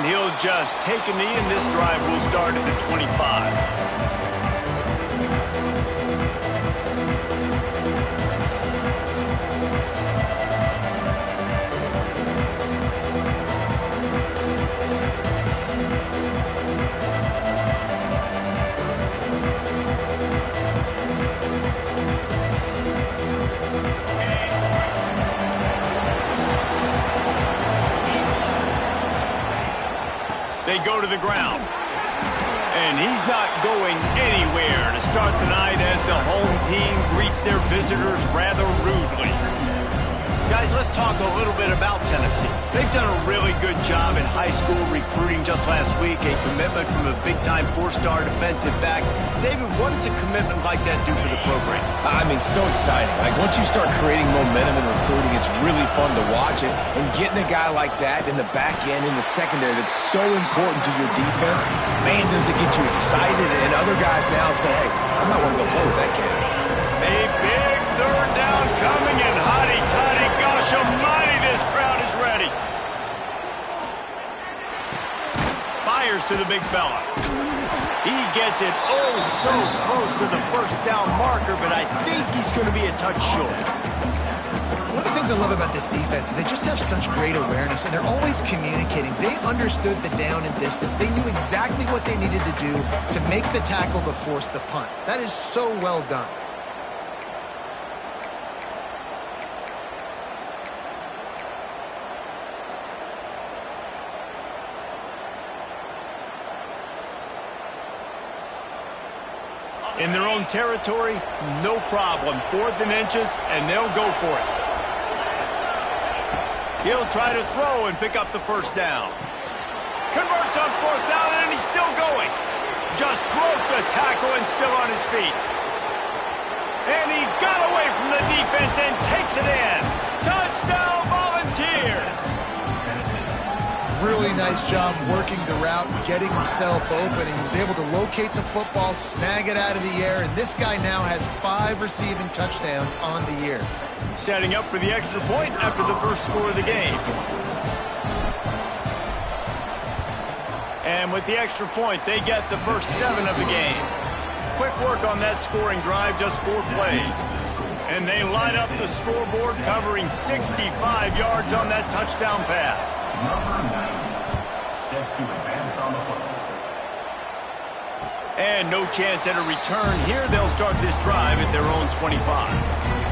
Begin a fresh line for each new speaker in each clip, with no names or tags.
and he'll just take a knee, and this drive will start at the 25. They go to the ground. And he's not going anywhere to start the night as the home team greets their visitors rather rudely. Guys, let's talk a little bit about Tennessee. They've done a really good job in high school recruiting just last week, a commitment from a big-time four-star defensive back. David, what does a commitment like that do for the program?
I mean, so exciting. Like, once you start creating momentum in recruiting, it's really fun to watch it. And getting a guy like that in the back end, in the secondary, that's so important to your defense, man, does it get you excited. And other guys now say, hey, I might want to go play with that kid.
A big third down coming, and hotty-toddy, gosh almighty, this crowd is ready. Fires to the big fella. He gets it oh so close to the first down marker, but I think he's going to be a touch short.
One of the things I love about this defense is they just have such great awareness, and they're always communicating. They understood the down and distance. They knew exactly what they needed to do to make the tackle to force the punt. That is so well done.
In their own territory, no problem. 4th and inches, and they'll go for it. He'll try to throw and pick up the first down. Converts on 4th down, and he's still going. Just broke the tackle and still on his feet. And he got away from the defense and takes it in. Touchdown, Volunteers!
Really nice job working the route, getting himself open. He was able to locate the football, snag it out of the air, and this guy now has 5 receiving touchdowns on the year.
Setting up for the extra point after the first score of the game. And with the extra point, they get the first 7 of the game. Quick work on that scoring drive, just 4 plays. And they light up the scoreboard, covering 65 yards on that touchdown pass.
Number 9, set to advance on the football.
And no chance at a return here. They'll start this drive at their own 25.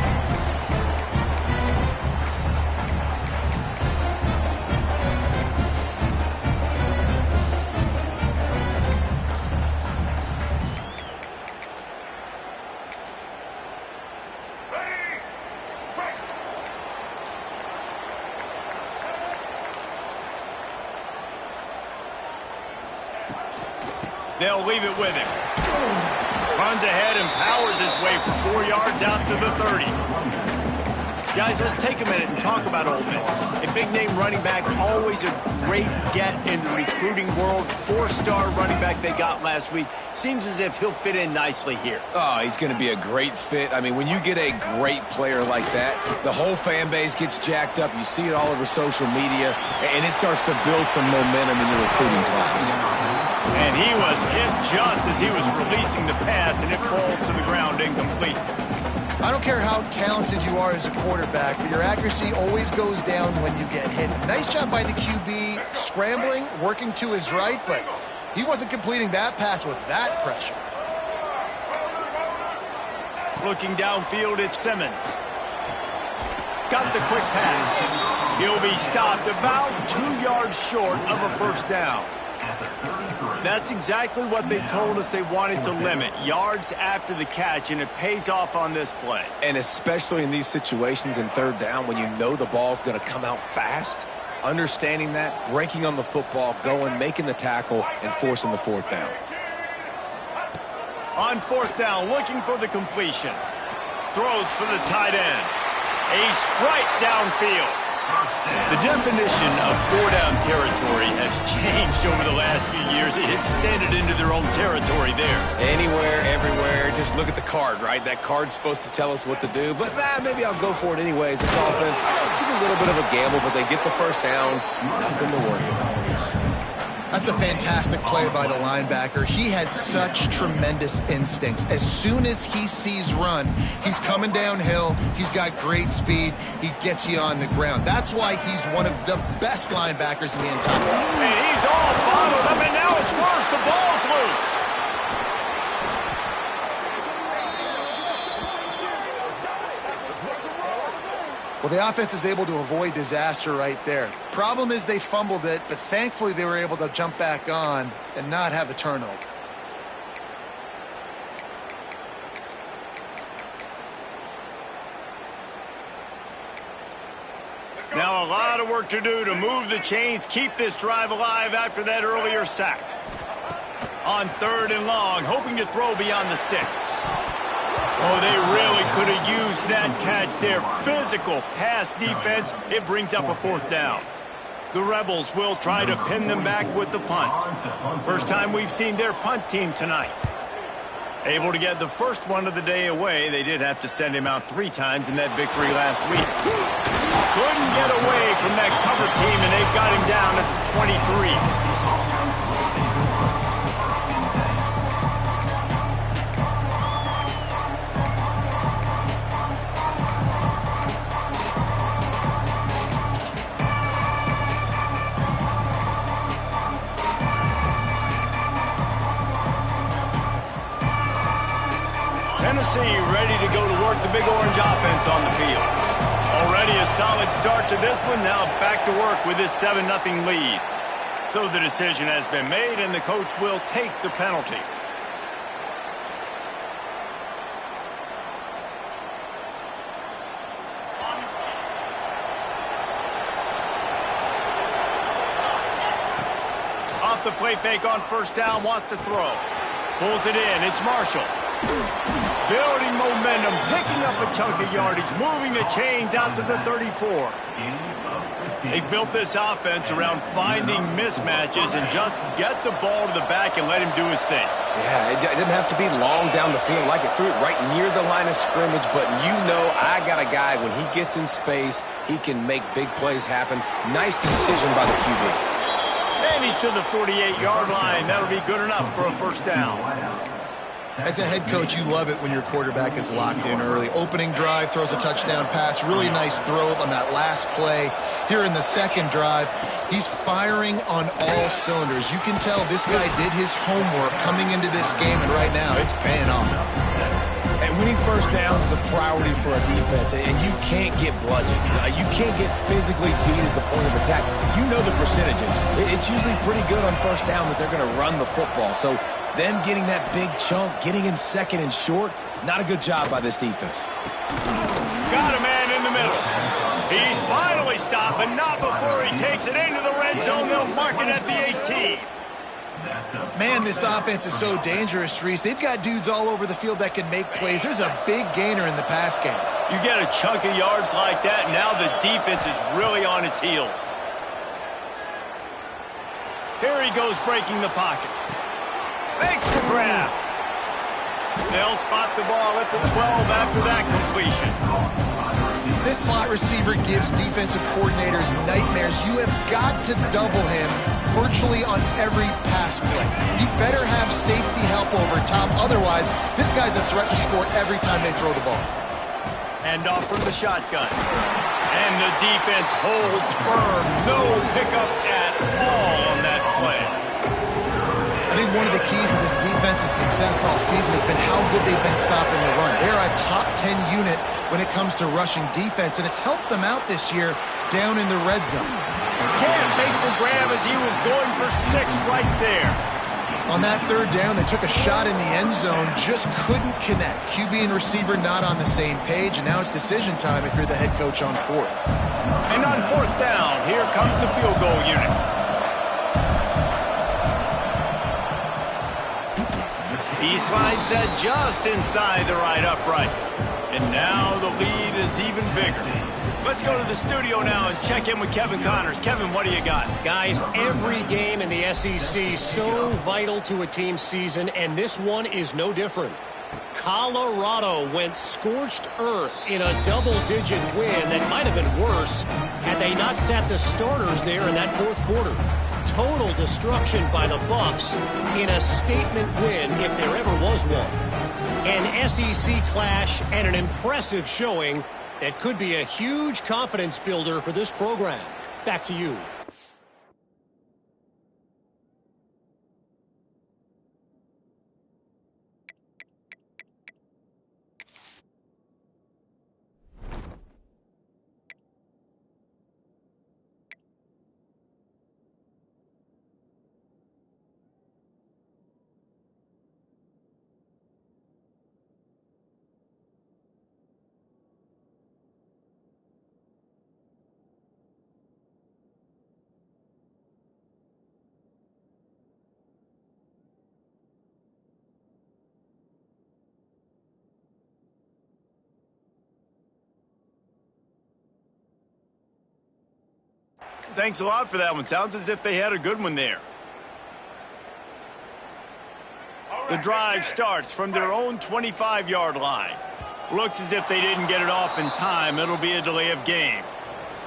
They'll leave it with him. Runs ahead and powers his way for 4 yards out to the 30. Guys, let's take a minute and talk about Ole Miss. A big-name running back, always a great get in the recruiting world. 4-star running back they got last week. Seems as if he'll fit in nicely here.
Oh, he's going to be a great fit. I mean, when you get a great player like that, the whole fan base gets jacked up. You see it all over social media, and it starts to build some momentum in the recruiting class.
And he was hit just as he was releasing the pass, and it falls to the ground incomplete.
I don't care how talented you are as a quarterback, but your accuracy always goes down when you get hit. Nice job by the QB, scrambling, working to his right, but he wasn't completing that pass with that pressure.
Looking downfield, it's Simmons. Got the quick pass. He'll be stopped about 2 yards short of a first down. That's exactly what they told us they wanted to limit, yards after the catch, and it pays off on this play.
And especially in these situations in 3rd down when you know the ball's going to come out fast, understanding that, breaking on the football, going, making the tackle, and forcing the 4th down.
On 4th down, looking for the completion. Throws for the tight end. A strike downfield. The definition of 4-down territory has changed over the last few years. It extended into their own territory there.
Anywhere, everywhere, just look at the card, right? That card's supposed to tell us what to do, but maybe I'll go for it anyways. This offense took a little bit of a gamble, but they get the first down. Nothing to worry about, Reese.
That's a fantastic play by the linebacker. He has such tremendous instincts. As soon as he sees run, he's coming downhill. He's got great speed. He gets you on the ground. That's why he's one of the best linebackers in the entire league.
And he's all bottled up, and now it's worse. The ball's loose.
Well, the offense is able to avoid disaster right there. Problem is they fumbled it, but thankfully they were able to jump back on and not have a turnover.
Now a lot of work to do to move the chains, keep this drive alive after that earlier sack. On 3rd and long, hoping to throw beyond the sticks. Oh, they really could have used that catch there. Physical pass defense. It brings up a 4th down. The Rebels will try to pin them back with the punt. First time we've seen their punt team tonight. Able to get the first one of the day away. They did have to send him out 3 times in that victory last week. Couldn't get away from that cover team, and they've got him down at the 23. Tennessee ready to go to work the Big Orange offense on the field. Already a solid start to this one. Now back to work with this 7-0 lead. So the decision has been made, and the coach will take the penalty. Off the play fake on 1st down, wants to throw. Pulls it in. It's Marshall. Building momentum, picking up a chunk of yardage, moving the chains out to the 34. They've built this offense around finding mismatches and just get the ball to the back and let him do his thing.
Yeah, it didn't have to be long down the field. Like it threw it right near the line of scrimmage, but you know I got a guy, when he gets in space, he can make big plays happen. Nice decision by the QB.
And he's to the 48-yard line. That'll be good enough for a 1st down.
As a head coach, you love it when your quarterback is locked in early. Opening drive, throws a touchdown pass. Really nice throw on that last play. Here in the 2nd drive, he's firing on all cylinders. You can tell this guy did his homework coming into this game, and right now it's paying off.
And winning 1st downs is a priority for a defense, and you can't get bludgeoned. You can't get physically beat at the point of attack. You know the percentages. It's usually pretty good on 1st down that they're going to run the football. So them getting that big chunk, getting in 2nd and short, not a good job by this defense.
Got a man in the middle. He's finally stopped, but not before he takes it into the red zone. They'll mark it at the 18.
Man, this offense is so dangerous, Reese. They've got dudes all over the field that can make plays. There's a big gainer in the pass game.
You get a chunk of yards like that, now the defense is really on its heels. Here he goes, breaking the pocket. Makes the grab. They'll spot the ball at the 12 after that completion.
This slot receiver gives defensive coordinators nightmares. You have got to double him virtually on every pass play. He better have safety help over top. Otherwise, this guy's a threat to score every time they throw the ball.
Hand off from the shotgun. And the defense holds firm. No pickup at all on that play.
I think one of the keys to this defense's success all season has been how good they've been stopping the run. They're a top 10 unit when it comes to rushing defense, and it's helped them out this year down in the red zone.
Can't make the grab as he was going for 6 right there.
On that 3rd down, they took a shot in the end zone, just couldn't connect. QB and receiver not on the same page, and now it's decision time if you're the head coach on 4th.
And on 4th down, here comes the field goal unit. He slides that just inside the right upright. And now the lead is even bigger. Let's go to the studio now and check in with Kevin Connors. Kevin, what do you got?
Guys, every game in the SEC so vital to a team's season, and this one is no different. Colorado went scorched earth in a double-digit win that might have been worse had they not sat the starters there in that 4th quarter. total destruction by the Buffs in a statement win, if there ever was one. An SEC clash and an impressive showing that could be a huge confidence builder for this program. Back to you.
Thanks a lot for that one. Sounds as if they had a good one there. The drive starts from their own 25-yard line. Looks as if they didn't get it off in time. It'll be a delay of game.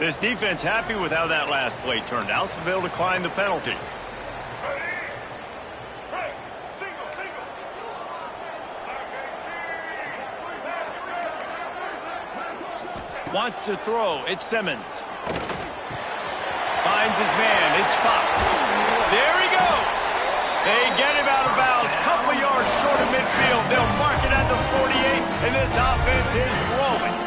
This defense happy with how that last play turned out, so they'll decline the penalty. Wants to throw. It's Simmons. Finds his man. It's Fox. There he goes. They get him out of bounds. Couple of yards short of midfield. They'll mark it at the 48, and this offense is rolling.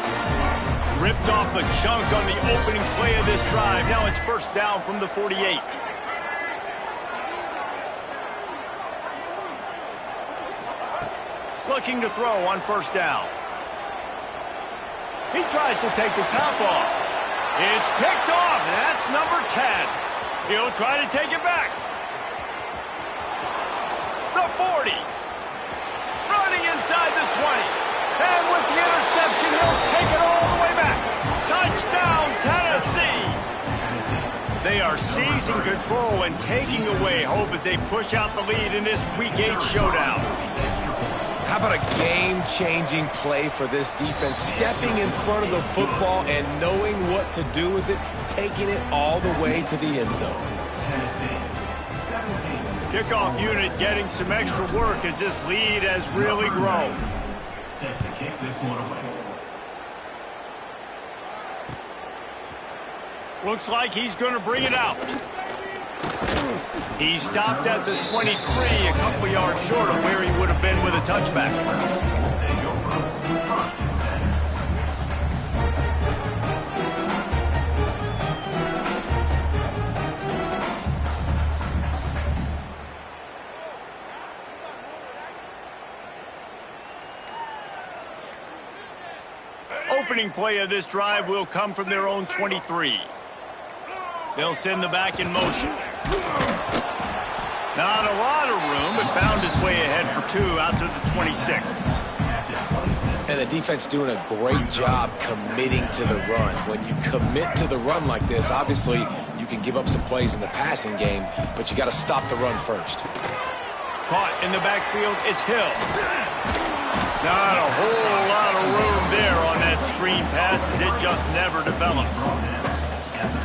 Ripped off a chunk on the opening play of this drive. Now it's first down from the 48. Looking to throw on first down. He tries to take the top off. It's picked off, and that's number 10. He'll try to take it back. The 40. Running inside the 20. And with the interception, he'll take it all the way back. Touchdown, Tennessee. They are seizing control and taking away hope as they push out the lead in this Week 8 showdown.
How about a game-changing play for this defense? Stepping in front of the football and knowing what to do with it, taking it all the way to the end zone.
Kickoff unit getting some extra work as this lead has really grown.
Set to kick this one away.
Looks like he's going to bring it out. He stopped at the 23, a couple yards short of where he would have been with a touchback. Opening play of this drive will come from their own 23. They'll send the back in motion. Not a lot of room, but found his way ahead for 2 out to the 26.
And the defense doing a great job committing to the run. When you commit to the run like this, obviously you can give up some plays in the passing game, but you got to stop the run first.
Caught in the backfield, it's Hill. Not a whole lot of room there on that screen pass as it just never developed.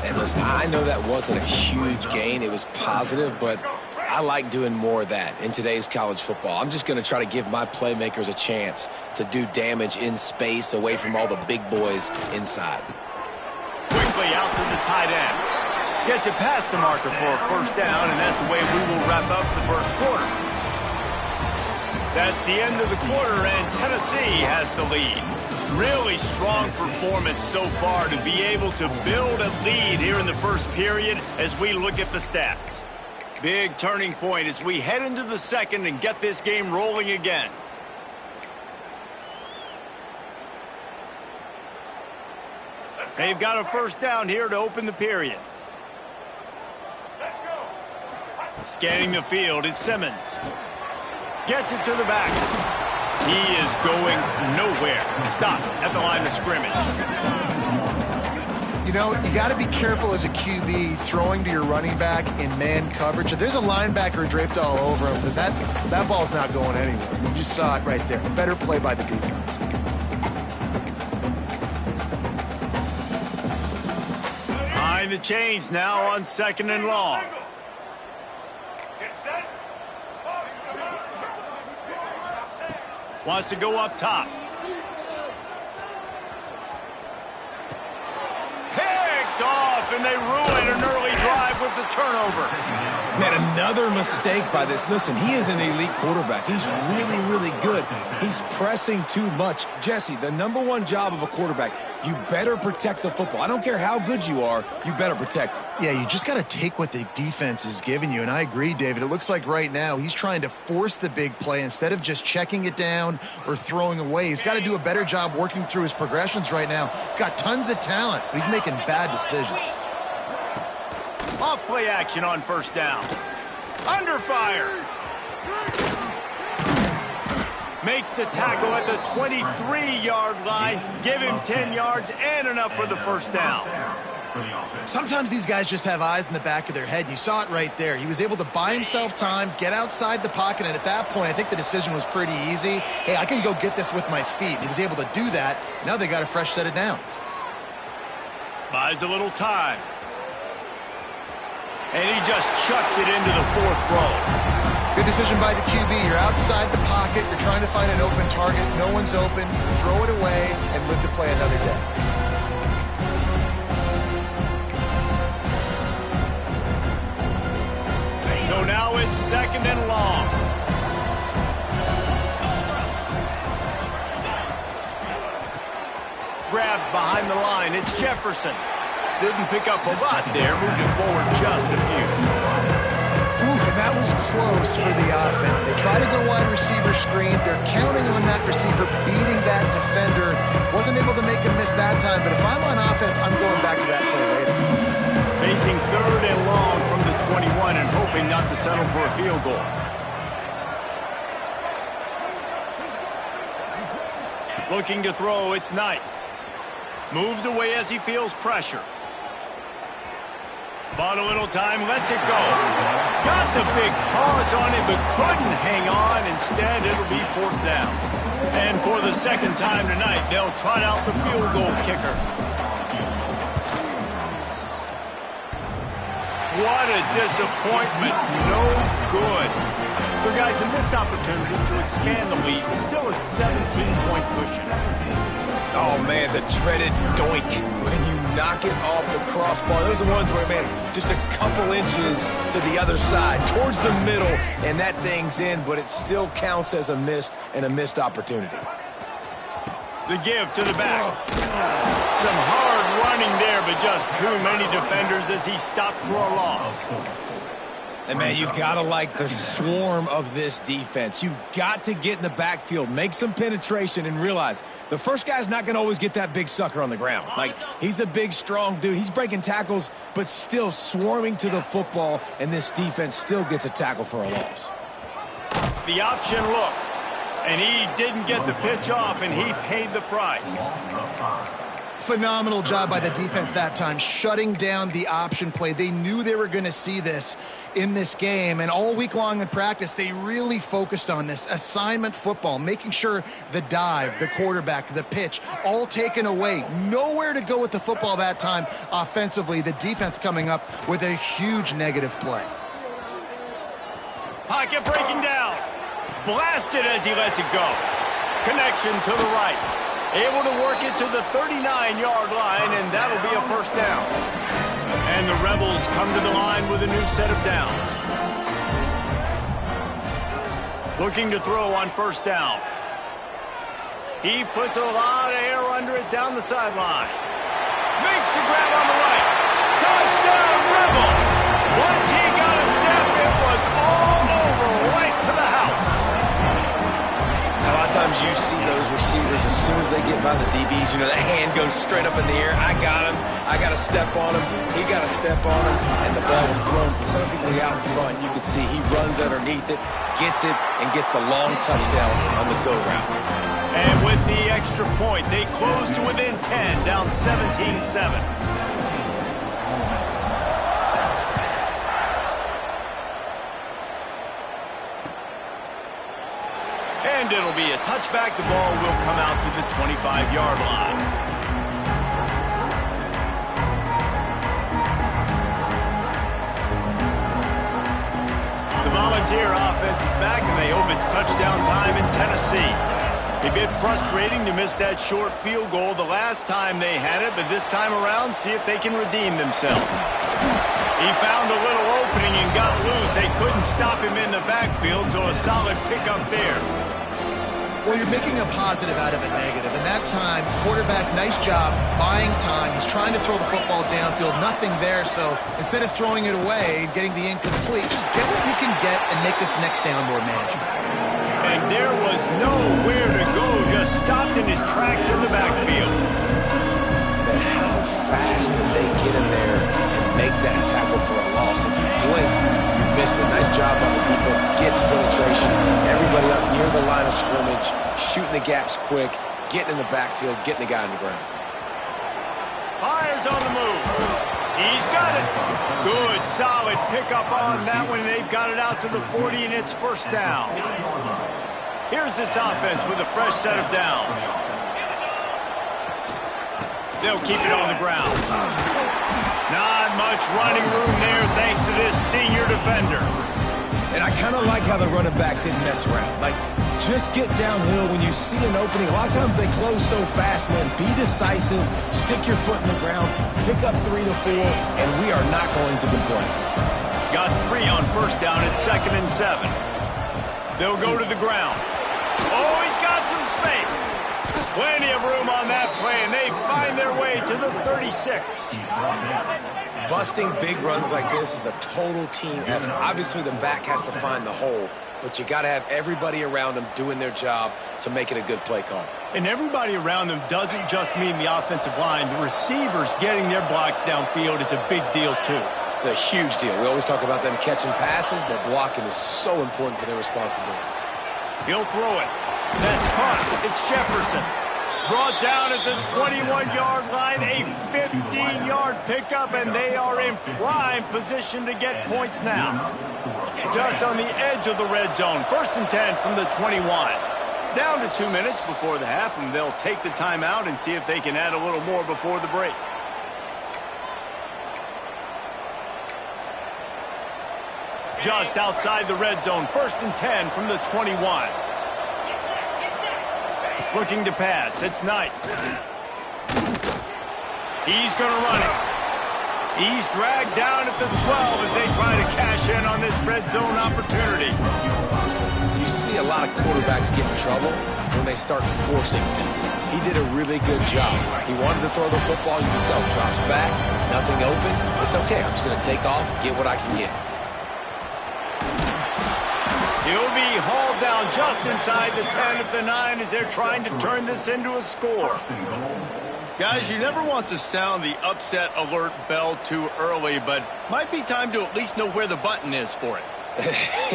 And listen, I know that wasn't a huge gain. It was positive, but I like doing more of that in today's college football. I'm just going to try to give my playmakers a chance to do damage in space away from all the big boys inside.
Quickly out to the tight end. Gets it past the marker for a first down, and that's the way we will wrap up the first quarter. That's the end of the quarter, and Tennessee has the lead. Really strong performance so far to be able to build a lead here in the first period as we look at the stats. Big turning point as we head into the second and get this game rolling again. They've got a first down here to open the period. Scanning the field, it's Simmons. Gets it to the back. He is going nowhere. Stop at the line of scrimmage.
You know, you got to be careful as a QB throwing to your running back in man coverage. If there's a linebacker draped all over him, that ball's not going anywhere. You just saw it right there. Better play by the defense.
Behind the chains now on 2nd and long. Wants to go up top. Picked off, and they ruin an early drive with the turnover.
Man, another mistake by this. Listen, he is an elite quarterback. He's really, really good. He's pressing too much. Jesse, the #1 job of a quarterback, you better protect the football. I don't care how good you are, you better protect it.
Yeah, you just got to take what the defense is giving you, and I agree, David. It looks like right now he's trying to force the big play instead of just checking it down or throwing away. He's got to do a better job working through his progressions right now. He's got tons of talent, but he's making bad decisions.
Off play action on first down. Under fire. Makes the tackle at the 23-yard line. Give him 10 yards and enough for the first down.
Sometimes these guys just have eyes in the back of their head. You saw it right there. He was able to buy himself time, get outside the pocket, and at that point, I think the decision was pretty easy. Hey, I can go get this with my feet. He was able to do that. Now they got a fresh set of downs.
Buys a little time. And he just chucks it into the 4th row.
Good decision by the QB. You're outside the pocket. You're trying to find an open target. No one's open. Throw it away and live to play another day.
So now it's 2nd and long. Grabbed behind the line. It's Jefferson. Didn't pick up a lot there. Moved it forward just a few.
Ooh, and that was close for the offense. They try to go wide receiver screen. They're counting on that receiver beating that defender. Wasn't able to make him miss that time, but if I'm on offense, I'm going back to that play later.
Facing 3rd and long from the 21 and hoping not to settle for a field goal. Looking to throw, it's Knight. Moves away as he feels pressure. Bought a little time, lets it go. Got the big pause on it, but couldn't hang on. Instead, it'll be 4th down. And for the 2nd time tonight, they'll trot out the field goal kicker. What a disappointment. No good. So, guys, a missed opportunity to expand the lead. Still a 17-point cushion.
Oh, man, the dreaded doink when you knock it off the crossbar. Those are the ones where, man, just a couple inches to the other side, towards the middle, and that thing's in, but it still counts as a missed opportunity.
The give to the back. Some hard running there, but just too many defenders as he stopped for a loss.
And, man, you got to like the swarm of this defense. You've got to get in the backfield, make some penetration, and realize the first guy's not going to always get that big sucker on the ground. Like, he's a big, strong dude. He's breaking tackles, but still swarming to the football, and this defense still gets a tackle for a loss.
The option look, and he didn't get the pitch off, and he paid the price.
Phenomenal job by the defense that time, shutting down the option play. They knew they were going to see this in this game, and all week long in practice, they really focused on this assignment football, making sure the dive, the quarterback, the pitch, all taken away. Nowhere to go with the football that time offensively. The defense coming up with a huge negative play.
Pocket breaking down. Blasted as he lets it go. Connection to the right. Able to work it to the 39-yard line, and that'll be a 1st down. And the Rebels come to the line with a new set of downs. Looking to throw on 1st down. He puts a lot of air under it down the sideline. Makes the grab on the right. Touchdown, Rebels! Once he got a step, it was all over, right to the house.
A lot of times you see those receivers, as soon as they get by the DBs, you know, that hand goes straight up in the air. I got him. I got to step on him. He got to step on him. And the ball was thrown perfectly out in front. You can see he runs underneath it, gets it, and gets the long touchdown on the go route.
And with the extra point, they close to within 10, down 17-7. And it'll be a touchback. The ball will come out to the 25-yard line. The Volunteer offense is back, and they hope it's touchdown time in Tennessee. A bit frustrating to miss that short field goal the last time they had it, but this time around, see if they can redeem themselves. He found a little opening and got loose. They couldn't stop him in the backfield, so a solid pickup there.
Well, you're making a positive out of a negative. And that time, quarterback, nice job buying time. He's trying to throw the football downfield. Nothing there, so instead of throwing it away, getting the incomplete, just get what you can get and make this next down more manageable.
And there was nowhere to go, just stopped in his tracks in the backfield.
Man, how fast did they get in there and make that tackle for a loss? If you blinked, you missed a nice job on the defense, getting penetration, everybody up near the line of scrimmage, shooting the gaps quick, getting in the backfield, getting the guy on the ground.
Fires on the move. He's got it. Good, solid pickup on that one. They've got it out to the 40, and it's first down. Here's this offense with a fresh set of downs. They'll keep it on the ground. Not much running room there thanks to this senior defender.
And I kind of like how the running back didn't mess around. Like, just get downhill when you see an opening. A lot of times they close so fast, man. Be decisive, stick your foot in the ground, pick up 3 to 4, and we are not going to complain.
Got 3 on first down at 2nd and 7. They'll go to the ground. Oh, he's got some space. Plenty of room on that play, and they find their way to the 36.
Busting big runs like this is a total team effort. Obviously, the back has to find the hole, but you got to have everybody around them doing their job to make it a good play call.
And everybody around them doesn't just mean the offensive line. The receivers getting their blocks downfield is a big deal, too.
It's a huge deal. We always talk about them catching passes, but blocking is so important for their responsibilities.
He'll throw it. That's caught. It's Jefferson. Brought down at the 21-yard line, a 15-yard pickup, and they are in prime position to get points now. Just on the edge of the red zone. 1st and 10 from the 21. Down to 2 minutes before the half, and they'll take the timeout and see if they can add a little more before the break. Just outside the red zone. 1st and 10 from the 21. Looking to pass. It's Knight. He's going to run it. He's dragged down at the 12 as they try to cash in on this red zone opportunity.
You see a lot of quarterbacks get in trouble when they start forcing things. He did a really good job. He wanted to throw the football. You can tell he drops back. Nothing open. It's okay. I'm just going to take off, get what I can get.
He'll be hauled down just inside the 10 at the 9 as they're trying to turn this into a score. Guys, you never want to sound the upset alert bell too early, but might be time to at least know where the button is for it.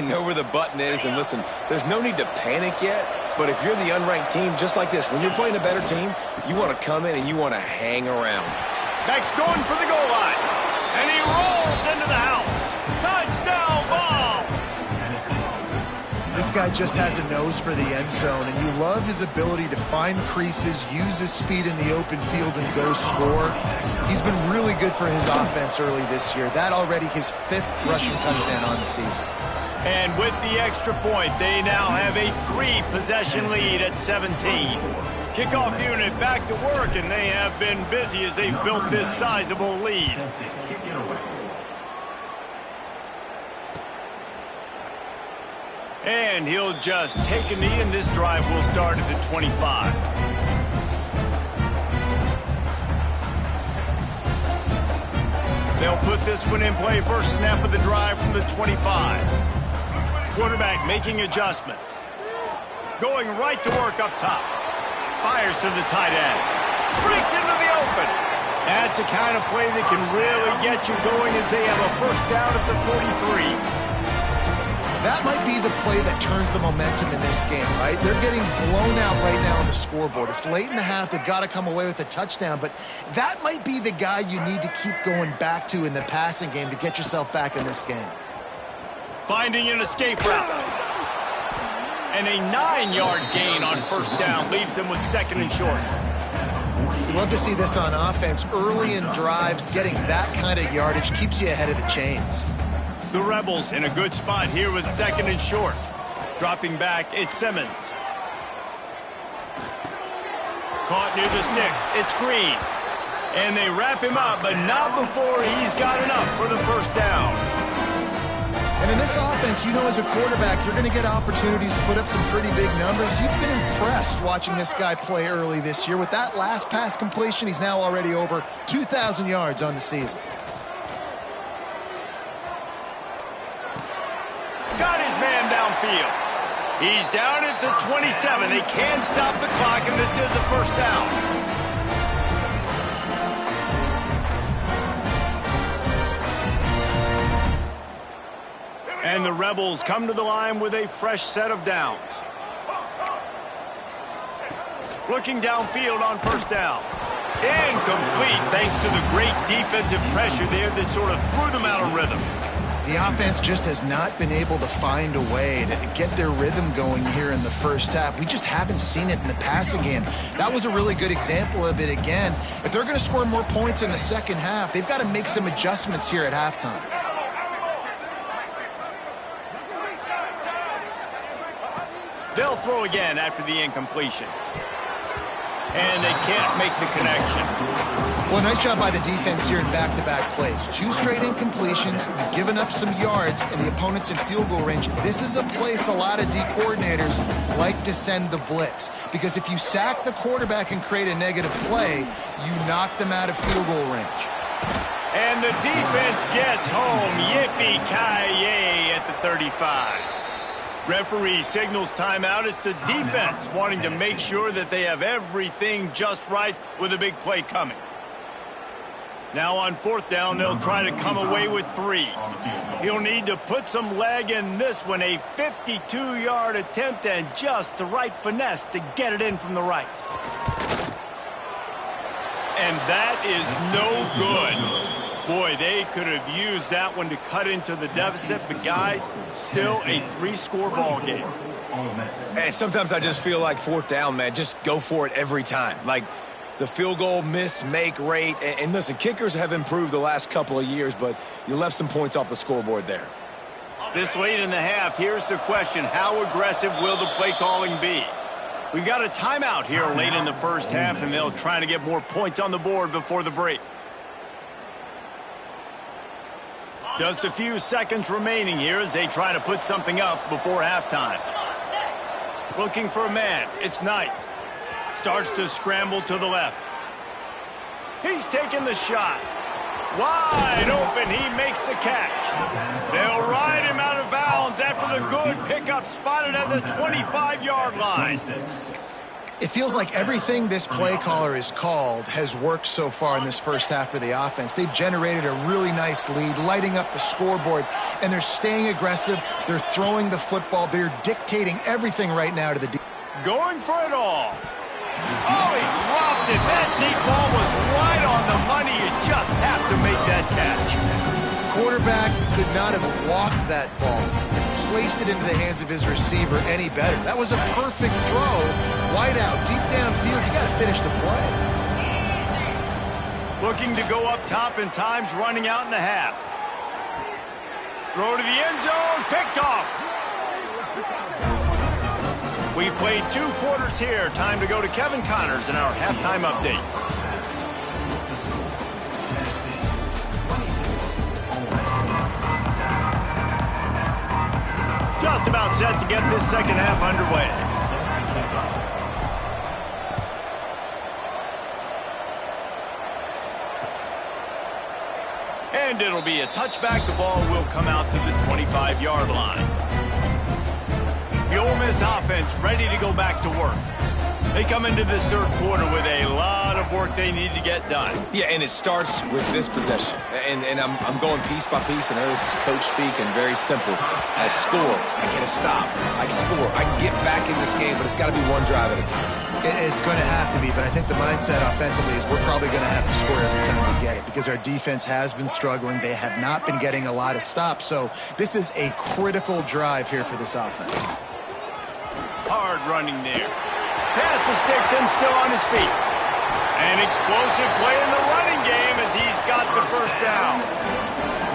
Know where the button is, and listen, there's no need to panic yet, but if you're the unranked team, just like this, when you're playing a better team, you want to come in and you want to hang around.
Max going for the goal line, and he rolls into the house. Touchdown ball!
This guy just has a nose for the end zone, and you love his ability to find creases, use his speed in the open field, and go score. He's been really good for his offense early this year. That already his 5th rushing touchdown on the season.
And with the extra point, they now have a 3-possession lead at 17. Kickoff unit back to work, and they have been busy as they've built this sizable lead. And he'll just take a knee, and this drive will start at the 25. They'll put this one in play. First snap of the drive from the 25. Quarterback making adjustments. Going right to work up top. Fires to the tight end. Breaks into the open. That's the kind of play that can really get you going as they have a first down at the 43.
That might be the play that turns the momentum in this game, right? They're getting blown out right now on the scoreboard. It's late in the half. They've got to come away with a touchdown, but that might be the guy you need to keep going back to in the passing game to get yourself back in this game.
Finding an escape route. And a 9-yard gain on first down leaves them with 2nd and short.
You love to see this on offense. Early in drives, getting that kind of yardage keeps you ahead of the chains.
The Rebels in a good spot here with 2nd and short. Dropping back, it's Simmons. Caught near the sticks. It's Green. And they wrap him up, but not before he's got enough for the first down.
And in this offense, you know, as a quarterback, you're going to get opportunities to put up some pretty big numbers. You've been impressed watching this guy play early this year. With that last pass completion, he's now already over 2,000 yards on the season.
Got his man downfield. He's down at the 27. They can't stop the clock, and this is a first down. And the Rebels come to the line with a fresh set of downs. Looking downfield on first down. Incomplete thanks to the great defensive pressure there that sort of threw them out of rhythm.
The offense just has not been able to find a way to get their rhythm going here in the first half. We just haven't seen it in the passing game. That was a really good example of it again. If they're going to score more points in the second half, they've got to make some adjustments here at halftime.
They'll throw again after the incompletion. And they can't make the connection.
Well, nice job by the defense here in back-to-back plays. 2 straight incompletions, you've given up some yards, and the opponent's in field goal range. This is a place a lot of D coordinators like to send the blitz, because if you sack the quarterback and create a negative play, you knock them out of field goal range.
And the defense gets home. Yippee-ki-yay at the 35. Referee signals timeout. It's the defense wanting to make sure that they have everything just right with a big play coming. Now on fourth down, they'll try to come away with 3. He'll need to put some leg in this one. A 52-yard attempt and just the right finesse to get it in from the right. And that is no good. Boy, they could have used that one to cut into the deficit, but guys, still a 3-score ball game.
And sometimes I just feel like fourth down, man, just go for it every time. Like the field goal miss-make rate. And listen, kickers have improved the last couple of years, but you left some points off the scoreboard there.
This late in the half, here's the question. How aggressive will the play calling be? We've got a timeout here late in the first half, and they'll try to get more points on the board before the break. Just a few seconds remaining here as they try to put something up before halftime. Looking for a man. It's Knight. Starts to scramble to the left. He's taking the shot. Wide open. He makes the catch. They'll ride him out of bounds after the good pickup spotted at the 25-yard line.
It feels like everything this play caller has called has worked so far in this first half for the offense. They've generated a really nice lead, lighting up the scoreboard, and they're staying aggressive. They're throwing the football. They're dictating everything right now to the defense.
Going for it all. Oh, he dropped it. That deep ball was right on the money. You just have to make that catch.
Quarterback could not have walked that ball and placed it into the hands of his receiver any better. That was a perfect throw. Wide out, deep downfield. You got to finish the play.
Looking to go up top, and time's running out in the half. Throw to the end zone. Picked off. We've played 2 quarters here. Time to go to Kevin Connors in our halftime update. Just about set to get this second half underway. And it'll be a touchback. The ball will come out to the 25-yard line. The Ole Miss offense ready to go back to work. They come into this third quarter with a lot of work they need to get done.
Yeah, and it starts with this possession. And I'm going piece by piece. I know this is coach speak and very simple. I score. I get a stop. I score. I can get back in this game, but it's got to be one drive at a time.
It's going to have to be, but I think the mindset offensively is we're probably going to have to score every time we get it because our defense has been struggling. They have not been getting a lot of stops, so this is a critical drive here for this offense.
Hard running there. Pass the sticks and still on his feet. An explosive play in the running game as he's got the first down.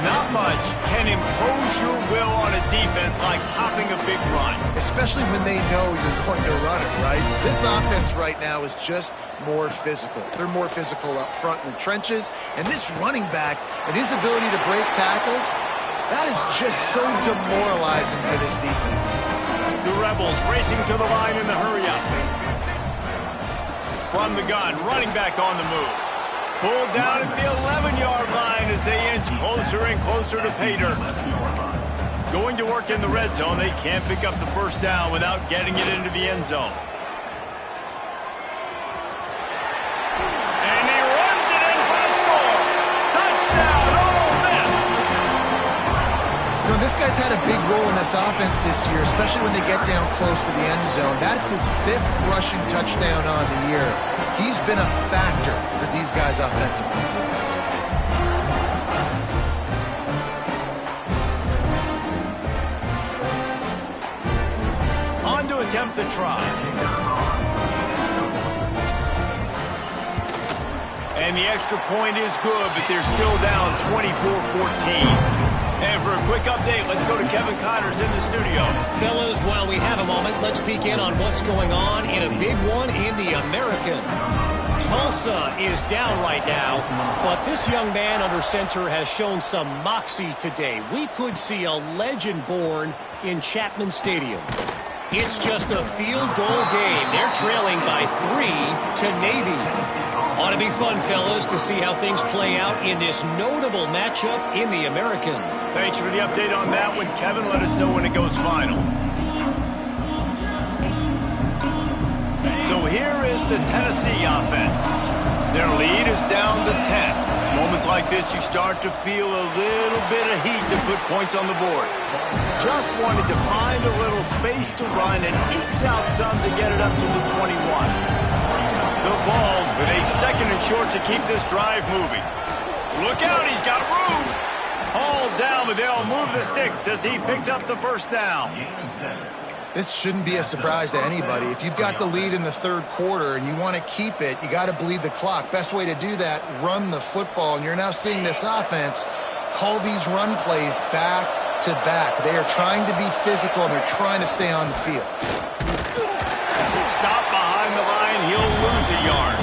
Not much can impose your will on a defense like popping a big run.
Especially when they know you're going to run it, right? This offense right now is just more physical. They're more physical up front in the trenches. And this running back and his ability to break tackles, that is just so demoralizing for this defense.
The Rebels racing to the line in the hurry-up. From the gun, running back on the move. Pulled down at the 11-yard line as they inch closer and closer to pay dirt. Going to work in the red zone, they can't pick up the first down without getting it into the end zone. And he runs it in for the score. Touchdown, Ole Miss.
You know, this guy's had a big role in this offense this year, especially when they get down close to the end zone. That's his 5th rushing touchdown on the year. He's been a factor for these guys offensively.
On to attempt the try. And the extra point is good, but they're still down 24-14. And for a quick update, let's go to Kevin Connors in the studio.
Fellas, while we have a moment, let's peek in on what's going on in a big one in the American. Tulsa is down right now, but this young man under center has shown some moxie today. We could see a legend born in Chapman Stadium. It's just a field goal game. They're trailing by 3 to Navy. Ought to be fun, fellas, to see how things play out in this notable matchup in the American.
Thanks for the update on that one, Kevin. Let us know when it goes final. So here is the Tennessee offense. Their lead is down to 10. It's moments like this you start to feel a little bit of heat to put points on the board. Just wanted to find a little space to run and ekes out some to get it up to the 21. The Vols with a 2nd and short to keep this drive moving. Look out, he's got room. Hauled down, but they'll move the sticks as he picks up the first down.
This shouldn't be a surprise to anybody. If you've got the lead in the 3rd quarter and you want to keep it, you got to bleed the clock. Best way to do that, run the football. And you're now seeing this offense call these run plays back to back. They are trying to be physical and they're trying to stay on the field.
Stop behind the line, he'll lose a yard.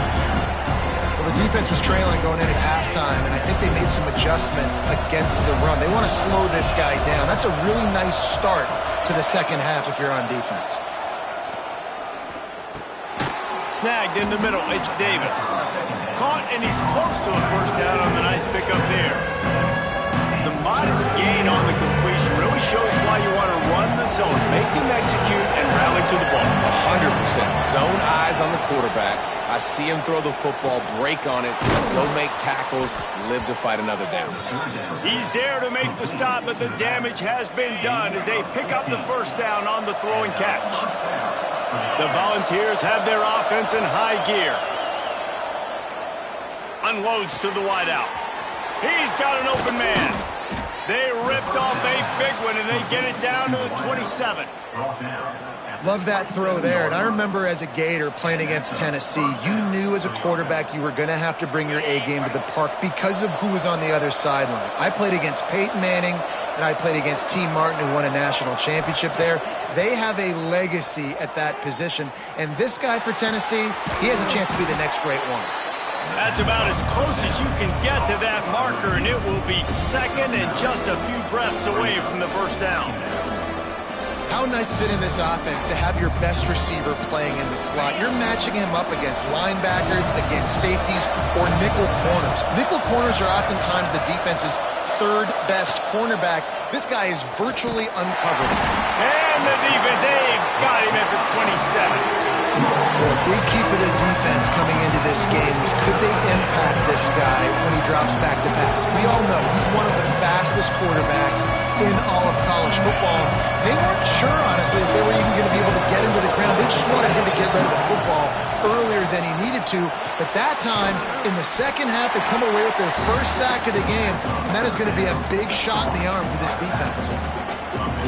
Well, the defense was trailing going in at halftime, and I think they made some adjustments against the run. They want to slow this guy down. That's a really nice start to the second half if you're on defense.
Snagged in the middle, it's Davis. Caught, and he's close to a first down on the nice pickup there. The modest gain on the completion really shows why you want to run the zone, make them execute, and rally to the ball.
100%. Zone eyes on the quarterback. I see him throw the football, break on it, go make tackles, live to fight another down.
He's there to make the stop, but the damage has been done as they pick up the first down on the throw and catch. The Volunteers have their offense in high gear. Unloads to the wideout. He's got an open man. They ripped off a big one, and they get it down to the 27.
Love that throw there. And I remember as a Gator playing against Tennessee, you knew as a quarterback you were going to have to bring your A game to the park because of who was on the other sideline. I played against Peyton Manning, and I played against T. Martin, who won a national championship there. They have a legacy at that position. And this guy for Tennessee, he has a chance to be the next great one.
That's about as close as you can get to that marker, and it will be second and just a few breaths away from the first down.
How nice is it in this offense to have your best receiver playing in the slot? You're matching him up against linebackers, against safeties, or nickel corners. Nickel corners are oftentimes the defense's 3rd best cornerback. This guy is virtually uncovered.
And the defense, they've got him at the 27.
Well, a big key for the defense coming into this game is could they impact this guy when he drops back to pass? We all know he's one of the fastest quarterbacks in all of college football. They weren't sure, honestly, if they were even going to be able to get him to the ground. They just wanted him to get rid of the football earlier than he needed to. But that time, in the second half, they come away with their first sack of the game, and that is going to be a big shot in the arm for this defense.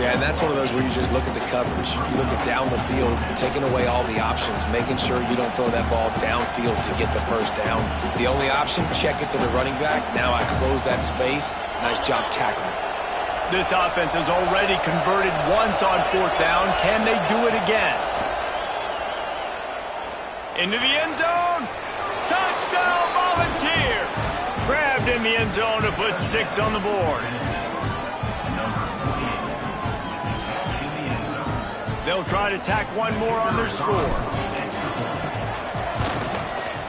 Yeah, and that's one of those where you just look at the coverage. You look at down the field, taking away all the options, making sure you don't throw that ball downfield to get the first down. The only option, check it to the running back. Now I close that space. Nice job tackling.
This offense has already converted once on fourth down. Can they do it again? Into the end zone. Touchdown, Volunteers! Grabbed in the end zone to put 6 on the board. They'll try to tack one more on their score.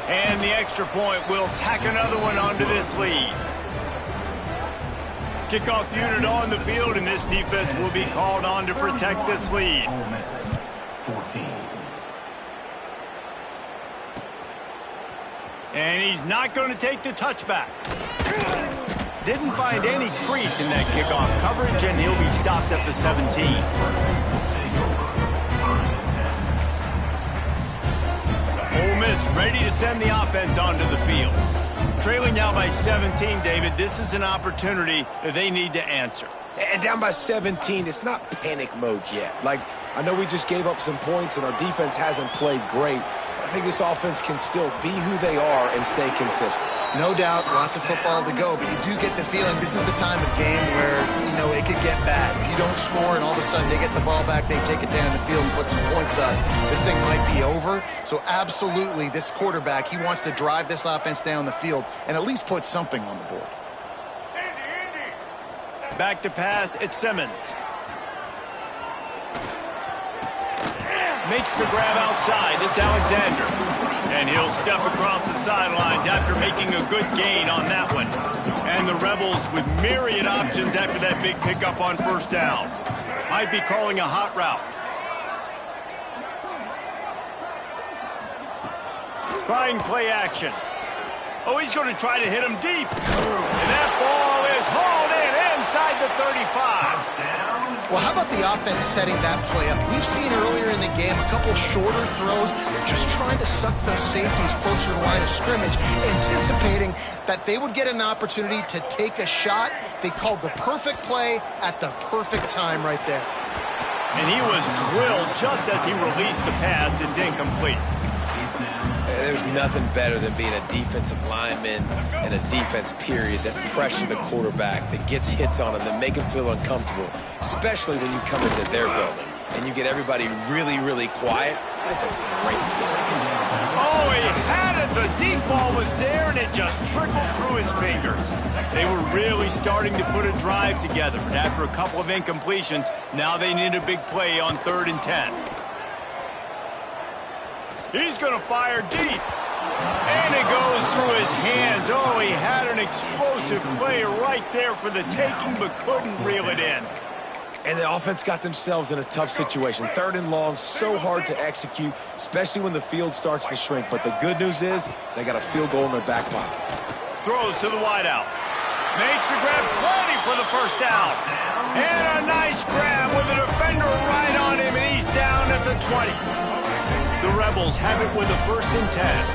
And the extra point will tack another one onto this lead. Kickoff unit on the field, and this defense will be called on to protect this lead.
Ole Miss, 14.
And he's not going to take the touchback. Didn't find any crease in that kickoff coverage, and he'll be stopped at the 17. Ole Miss ready to send the offense onto the field. Trailing now by 17, David, this is an opportunity that they need to answer.
And down by 17, it's not panic mode yet. Like, I know we just gave up some points and our defense hasn't played great. I think this offense can still be who they are and stay consistent.
No doubt, lots of football to go, but you do get the feeling this is the time of game where, you know, it could get bad. If you don't score and all of a sudden they get the ball back, they take it down the field and put some points up, this thing might be over. So absolutely, this quarterback, he wants to drive this offense down the field and at least put something on the board.
Back to pass, it's Simmons. Makes the grab outside, it's Alexander. And he'll step across the sidelines after making a good gain on that one. And the Rebels with myriad options after that big pickup on first down. Might be calling a hot route. Trying play action. Oh, he's going to try to hit him deep. And that ball is hauled in inside the 35.
Well, how about the offense setting that play up? We've seen earlier in the game a couple shorter throws, just trying to suck those safeties closer to the line of scrimmage, anticipating that they would get an opportunity to take a shot. They called the perfect play at the perfect time right there.
And he was drilled just as he released the pass. It's incomplete.
There's nothing better than being a defensive lineman and a defense period that pressure the quarterback, that gets hits on him, that make him feel uncomfortable, especially when you come into their building and you get everybody really, really quiet. That's a great feeling.
Oh, he had it. The deep ball was there, and it just trickled through his fingers. They were really starting to put a drive together. But after a couple of incompletions, now they need a big play on 3rd and 10. He's going to fire deep. And it goes through his hands. Oh, he had an explosive play right there for the taking, but couldn't reel it in.
And the offense got themselves in a tough situation. 3rd and long, so hard to execute, especially when the field starts to shrink. But the good news is they got a field goal in their back pocket.
Throws to the wideout. Makes the grab, plenty for the first down. And a nice grab with a defender right on him, and he's down at the 20. The Rebels have it with a 1st and 10.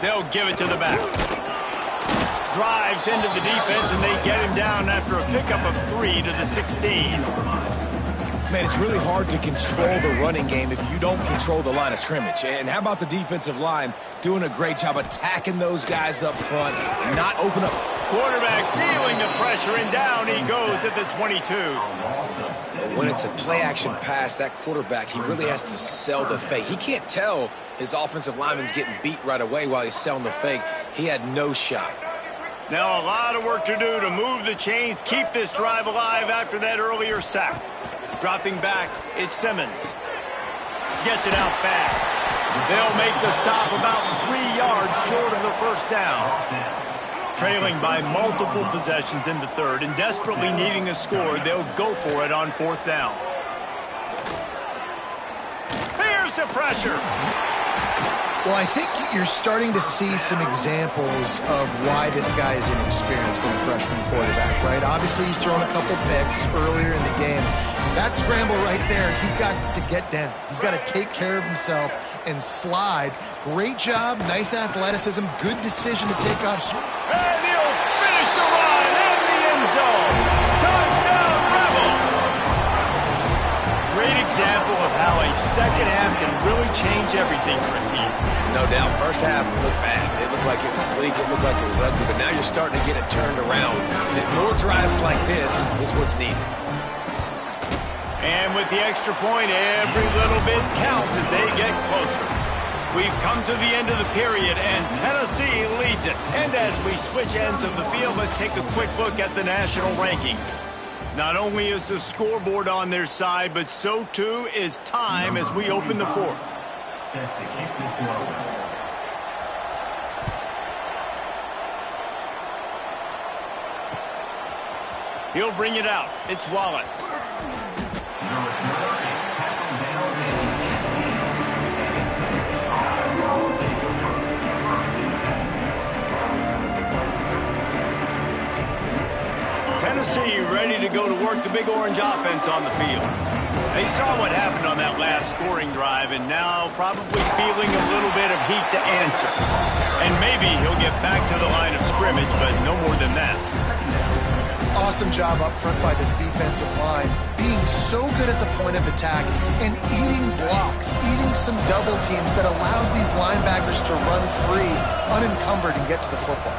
They'll give it to the back. Drives into the defense, and they get him down after a pickup of 3 to the 16.
Man, it's really hard to control the running game if you don't control the line of scrimmage. And how about the defensive line doing a great job attacking those guys up front, not open up.
Quarterback feeling the pressure, and down he goes at the 22.
When it's a play-action pass, that quarterback, he really has to sell the fake. He can't tell his offensive lineman's getting beat right away while he's selling the fake. He had no shot.
Now a lot of work to do to move the chains, keep this drive alive after that earlier sack. Dropping back, it's Simmons. Gets it out fast. They'll make the stop about 3 yards short of the first down. Trailing by multiple possessions in the 3rd and desperately needing a score, they'll go for it on 4th down. Here's the pressure.
Well, I think you're starting to see some examples of why this guy is inexperienced in a freshman quarterback, right? Obviously, he's thrown a couple picks earlier in the game. That scramble right there, he's got to get down. He's got to take care of himself and slide. Great job, nice athleticism, good decision to take off.
And he'll finish the run in the end zone. Touchdown, Rebels! Great example of how a second half can really change everything for a team.
No doubt, first half looked bad. It looked like it was bleak. It looked like it was ugly. But now you're starting to get it turned around. And more drives like this is what's needed.
And with the extra point, every little bit counts as they get closer. We've come to the end of the period, and Tennessee leads it. And as we switch ends of the field, let's take a quick look at the national rankings. Not only is the scoreboard on their side, but so too is time as we open the fourth.
Set to kick this one.
He'll bring it out. It's Wallace.
The returner is tackled down at the 18.
Tennessee ready to go to work the Big Orange offense on the field. They saw what happened on that last scoring drive and now probably feeling a little bit of heat to answer. And maybe he'll get back to the line of scrimmage, but no more than that.
Awesome job up front by this defensive line, being so good at the point of attack and eating blocks, eating some double teams that allows these linebackers to run free, unencumbered, and get to the football.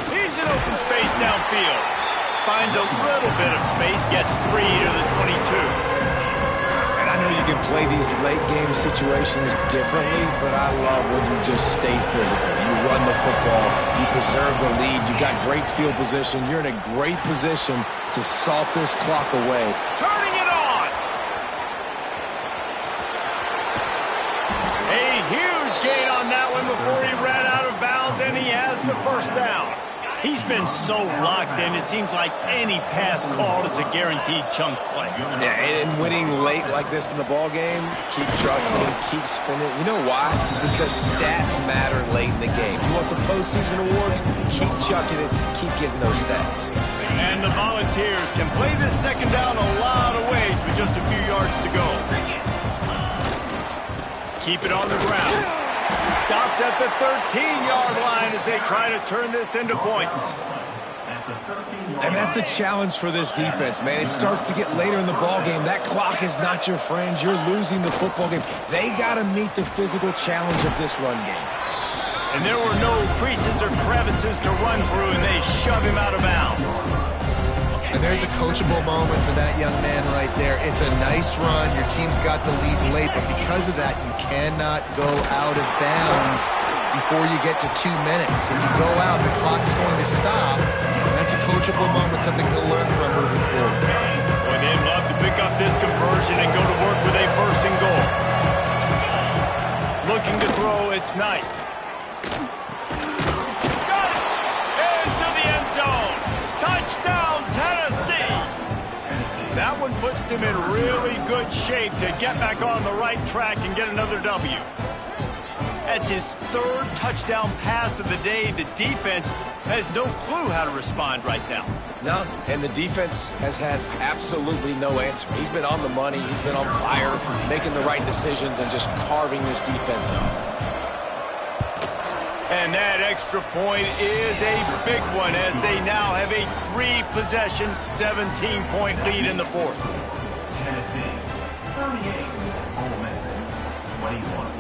He's in open space downfield. Finds a little bit of space, gets 3 to the 22.
And I know you can play these late game situations differently, but I love when you just stay physical. You run the football, you preserve the lead, you got great field position, you're in a great position to salt this clock away.
Turning it on! A huge gain on that one before he ran out of bounds, and he has the first down. He's been so locked in, it seems like any pass called is a guaranteed chunk play.
Yeah, and winning late like this in the ball game, keep trusting, keep spinning. You know why? Because stats matter late in the game. You want some postseason awards? Keep chucking it, keep getting those stats.
And the Volunteers can play this second down a lot of ways with just a few yards to go. Keep it on the ground. Stopped at the 13-yard line as they try to turn this into points.
And that's the challenge for this defense, man. It starts to get later in the ball game. That clock is not your friend. You're losing the football game. They got to meet the physical challenge of this run game.
And there were no creases or crevices to run through, and they shove him out of bounds.
And there's a coachable moment for that young man right there. It's a nice run. Your team's got the lead late, but because of that, you cannot go out of bounds before you get to 2 minutes. If you go out, the clock's going to stop. And that's a coachable moment, something he'll learn from moving forward.
Boy, they'd love to pick up this conversion and go to work with a first and goal. Looking to throw, it's Knight. Got it! Into the end zone. Touchdown, Tennessee! That one puts them in really good shape to get back on the right track and get another W. That's his third touchdown pass of the day. The defense has no clue how to respond right now.
No, and the defense has had absolutely no answer. He's been on the money. He's been on fire, making the right decisions and just carving this defense up.
And that extra point is a big one as they now have a 3-possession, 17-point lead in the fourth.
Tennessee, 38. Ole Miss, 21.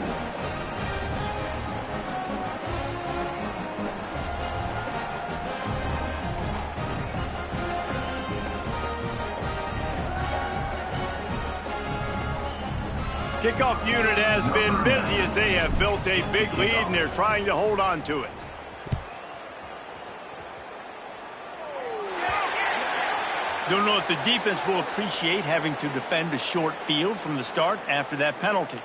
Kickoff unit has been busy as they have built a big lead and they're trying to hold on to it. Don't know if the defense will appreciate having to defend a short field from the start after that penalty.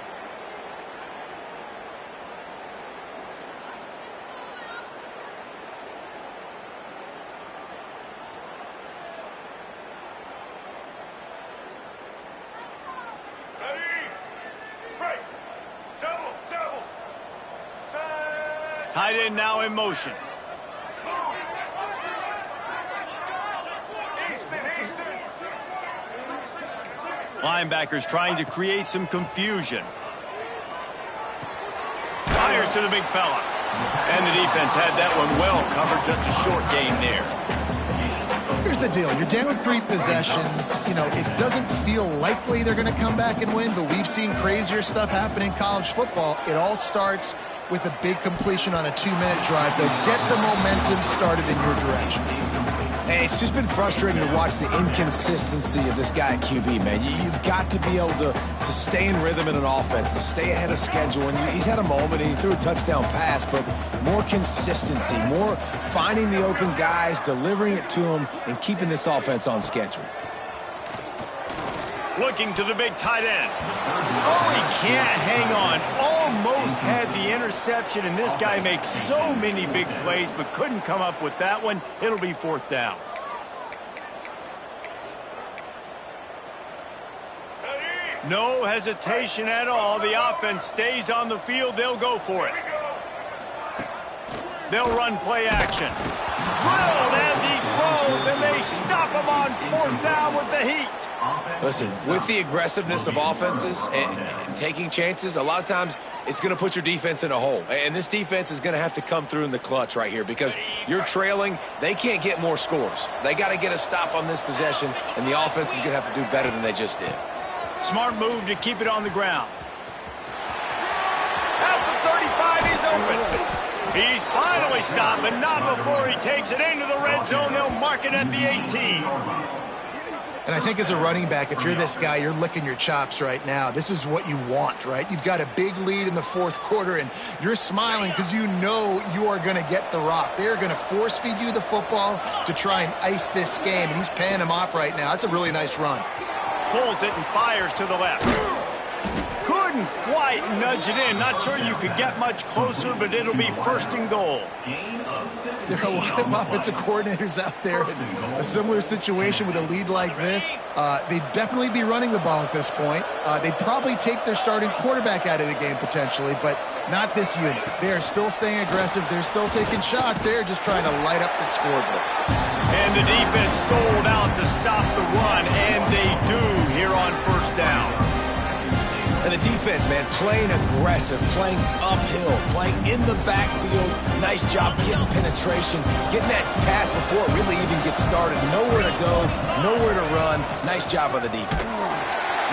Tight end now in motion. Linebackers trying to create some confusion. Fires to the big fella. And the defense had that one well covered. Just a short gain there.
Here's the deal. You're down 3 possessions. You know, it doesn't feel likely they're going to come back and win, but we've seen crazier stuff happen in college football. It all starts with a big completion on a 2-minute drive. They'll get the momentum started in your direction.
Hey, it's just been frustrating to watch the inconsistency of this guy at QB, man. You've got to be able to stay in rhythm in an offense, to stay ahead of schedule. And he's had a moment, and he threw a touchdown pass, but more consistency, more finding the open guys, delivering it to them, and keeping this offense on schedule.
Looking to the big tight end. Oh, he can't hang on. Almost had the interception, and this guy makes so many big plays, but couldn't come up with that one. It'll be 4th down. No hesitation at all. The offense stays on the field. They'll go for it. They'll run play action. Drilled as he throws, and they stop him on 4th down with the heat.
Listen, with the aggressiveness of offenses and taking chances, a lot of times it's going to put your defense in a hole. And this defense is going to have to come through in the clutch right here because you're trailing. They can't get more scores. They got to get a stop on this possession, and the offense is going to have to do better than they just did.
Smart move to keep it on the ground. At the 35, he's open. He's finally stopped, but not before he takes it into the red zone. They'll mark it at the 18.
And I think as a running back, if you're this guy, you're licking your chops right now. This is what you want, right? You've got a big lead in the 4th quarter, and you're smiling because you know you are going to get the rock. They're going to force-feed you the football to try and ice this game, and he's paying him off right now. That's a really nice run.
Pulls it and fires to the left. Couldn't quite nudge it in. Not sure you could get much closer, but it'll be 1st and goal.
There are a lot of offensive coordinators out there in a similar situation with a lead like this. They'd definitely be running the ball at this point. They'd probably take their starting quarterback out of the game potentially, but not this unit. They are still staying aggressive. They're still taking shots. They're just trying to light up the scoreboard.
And the defense sold out to stop the run, and they do here on 1st down.
And the defense, man, playing aggressive, playing uphill, playing in the backfield. Nice job getting penetration, getting that pass before it really even gets started. Nowhere to go, nowhere to run. Nice job by the defense.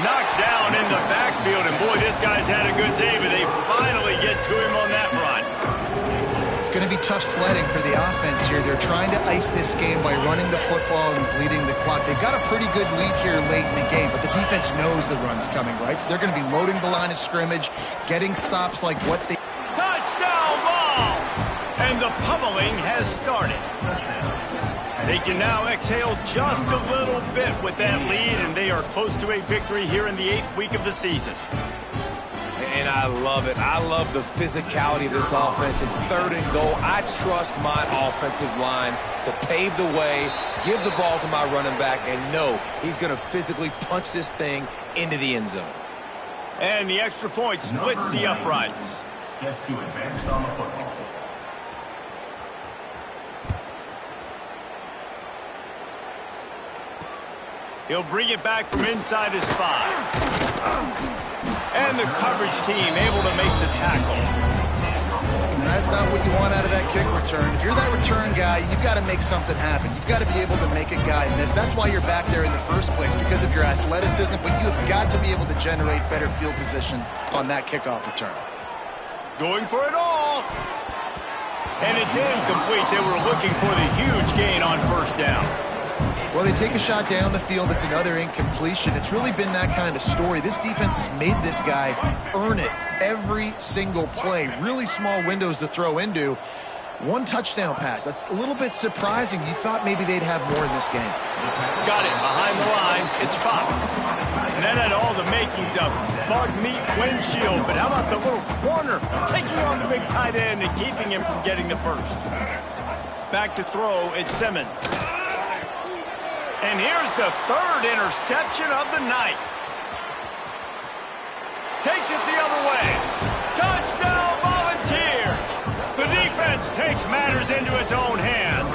Knocked down in the backfield, and boy, this guy's had a good day, but they finally get to him on that run.
It's going to be tough sledding for the offense here. They're trying to ice this game by running the football and bleeding the clock. They've got a pretty good lead here late in the game, but the defense knows the run's coming, right? So they're going to be loading the line of scrimmage, getting stops like what they...
Touchdown ball! And the pummeling has started. They can now exhale just a little bit with that lead, and they are close to a victory here in the 8th week of the season.
And I love it. I love the physicality of this offense. It's 3rd and goal. I trust my offensive line to pave the way, give the ball to my running back, and know he's going to physically punch this thing into the end zone.
And the extra point splits the uprights.
Set to advance on the football.
He'll bring it back from inside his 5. And the coverage team able to make the tackle.
And that's not what you want out of that kick return. If you're that return guy, you've got to make something happen. You've got to be able to make a guy miss. That's why you're back there in the first place, because of your athleticism, but you have got to be able to generate better field position on that kickoff return.
Going for it all. And it's incomplete. They were looking for the huge gain on 1st down.
Well, they take a shot down the field. It's another incompletion. It's really been that kind of story. This defense has made this guy earn it every single play. Really small windows to throw into. 1 touchdown pass. That's a little bit surprising. You thought maybe they'd have more in this game.
Got it behind the line. It's Fox. And that had all the makings of bug meat windshield. But how about the little corner taking on the big tight end and keeping him from getting the 1st? Back to throw. It's Simmons. And here's the 3rd interception of the night. Takes it the other way. Touchdown Volunteers. The defense takes matters into its own hands.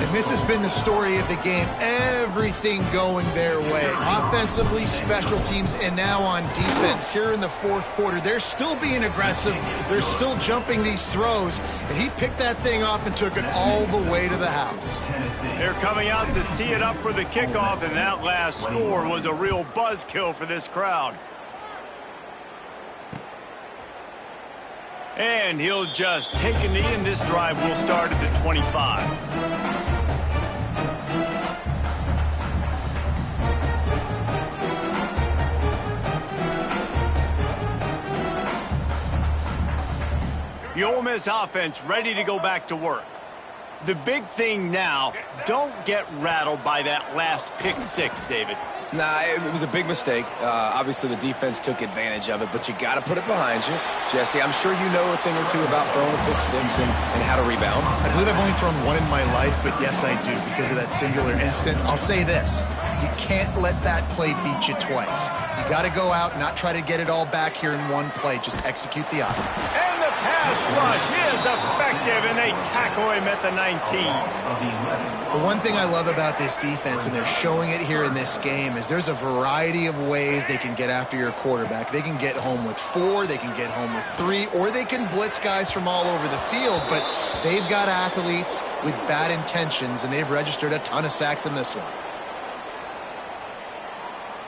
And this has been the story of the game. Everything going their way. Offensively, special teams, and now on defense. Here in the fourth quarter, they're still being aggressive. They're still jumping these throws. And he picked that thing up and took it all the way to the house.
They're coming out to tee it up for the kickoff, and that last score was a real buzzkill for this crowd. And he'll just take a knee, and this drive will start at the 25. The Ole Miss offense ready to go back to work. The big thing now, don't get rattled by that last pick six, David.
Nah, it was a big mistake. Obviously, the defense took advantage of it, but you got to put it behind you. Jesse, I'm sure you know a thing or two about throwing a pick six and how to rebound.
I believe I've only thrown one in my life, but yes, I do because of that singular instance. I'll say this. You can't let that play beat you twice. You got to go out and not try to get it all back here in one play. Just execute the offense.
And the pass rush is effective, and they tackle him at the 19.
The one thing I love about this defense, and they're showing it here in this game, is there's a variety of ways they can get after your quarterback. They can get home with 4, they can get home with 3, or they can blitz guys from all over the field, but they've got athletes with bad intentions, and they've registered a ton of sacks in this one.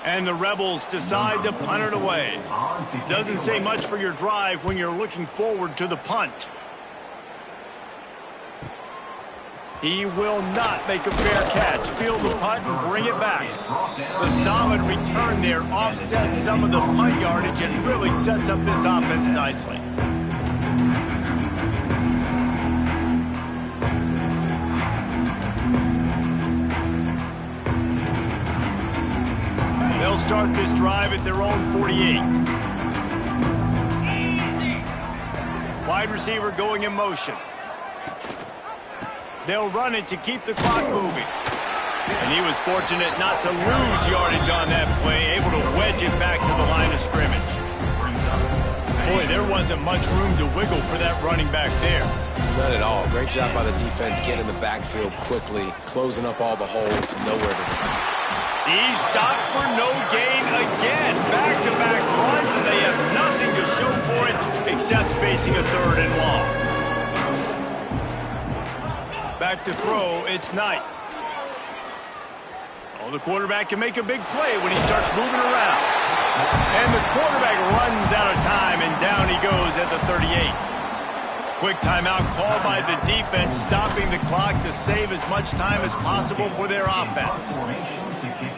And the Rebels decide to punt it away. Doesn't say much for your drive when you're looking forward to the punt. He will not make a fair catch. Field the punt and bring it back. The solid return there offsets some of the punt yardage and really sets up this offense nicely. They'll start this drive at their own 48. Wide receiver going in motion. They'll run it to keep the clock moving. And he was fortunate not to lose yardage on that play, able to wedge it back to the line of scrimmage. Boy, there wasn't much room to wiggle for that running back there.
Not at all. Great job by the defense getting in the backfield quickly, closing up all the holes, nowhere to go.
He's stopped for no gain again. Back-to-back runs, and they have nothing to show for it except facing a 3rd and long. Back to throw, it's Knight. Oh, the quarterback can make a big play when he starts moving around. And the quarterback runs out of time, and down he goes at the 38. Quick timeout called by the defense, stopping the clock to save as much time as possible for their offense.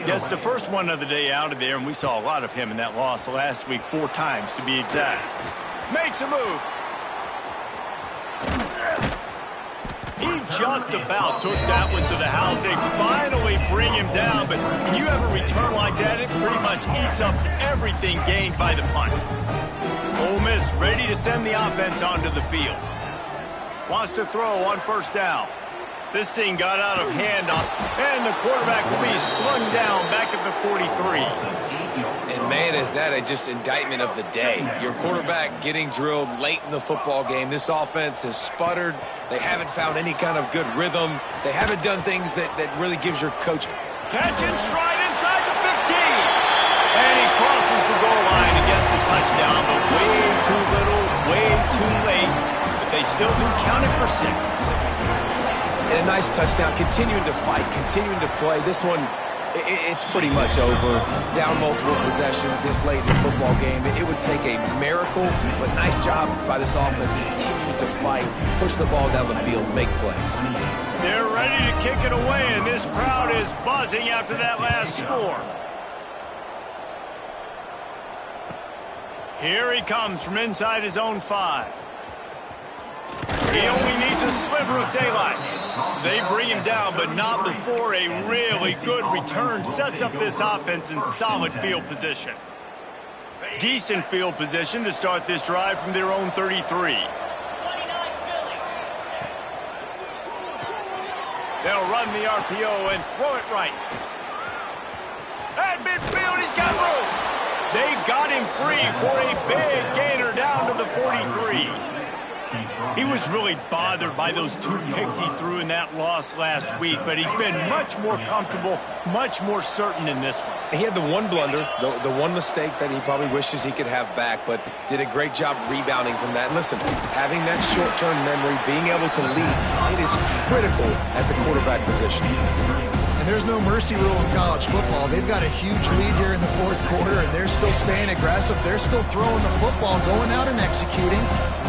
Gets the first one of the day out of there, and we saw a lot of him in that loss last week, 4 times to be exact. Makes a move. He just about took that one to the house. They finally bring him down, but when you have a return like that, it pretty much eats up everything gained by the punt. Ole Miss ready to send the offense onto the field. Wants to throw on 1st down. This thing got out of hand, and the quarterback will be slung down back at the 43.
And man, is that just indictment of the day. Your quarterback getting drilled late in the football game. This offense has sputtered. They haven't found any kind of good rhythm. They haven't done things that really gives your coach.
Catch and stride inside the 15. And he crosses the goal line and gets the touchdown, but way too little, way too late. But they still do count it for 6.
And a nice touchdown, continuing to fight, continuing to play. This one, it's pretty much over. Down multiple possessions this late in the football game. It would take a miracle, but nice job by this offense continuing to fight, push the ball down the field, make plays.
They're ready to kick it away, and this crowd is buzzing after that last score. Here he comes from inside his own 5. He only needs a sliver of daylight. They bring him down, but not before a really good return sets up this offense in solid field position. Decent field position to start this drive from their own 33. They'll run the RPO and throw it right. At midfield, he's got room. They got him free for a big gainer down to the 43. He was really bothered by those 2 picks he threw in that loss last week, but he's been much more comfortable, much more certain in this one.
He had the one blunder, the one mistake that he probably wishes he could have back, but did a great job rebounding from that. And listen, having that short-term memory, being able to lead, it is critical at the quarterback position.
And there's no mercy rule in college football. They've got a huge lead here in the fourth quarter, and they're still staying aggressive. They're still throwing the football, going out and executing,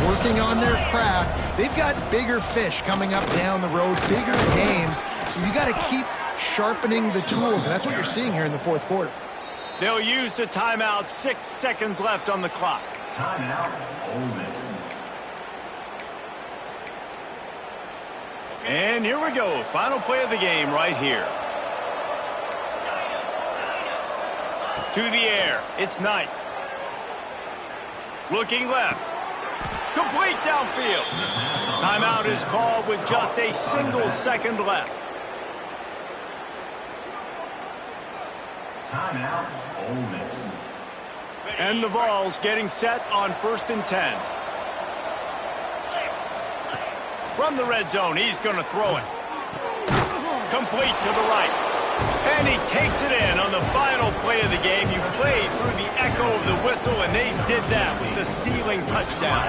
working on their craft. They've got bigger fish coming up down the road, bigger games. So you got to keep sharpening the tools, and that's what you're seeing here in the fourth quarter.
They'll use the timeout. 6 seconds left on the clock.
Timeout, Ole Miss.
And here we go. Final play of the game right here. To the air. It's Knight. Looking left. Complete downfield. Timeout is called with just a single second left.
Timeout, Ole Miss.
And the Vols getting set on 1st and 10. From the red zone, he's going to throw it. Complete to the right. And he takes it in on the final play of the game. You played through the echo of the whistle, and they did that with the sealing touchdown.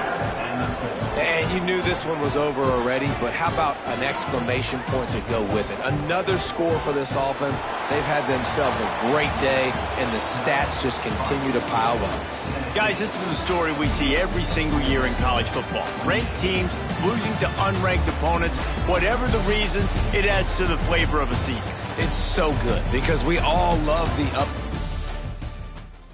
And you knew this one was over already, but how about an exclamation point to go with it? Another score for this offense. They've had themselves a great day, and the stats just continue to pile up.
Guys, this is a story we see every single year in college football. Ranked teams losing to unranked opponents. Whatever the reasons, it adds to the flavor of a season.
It's so good because we all love the up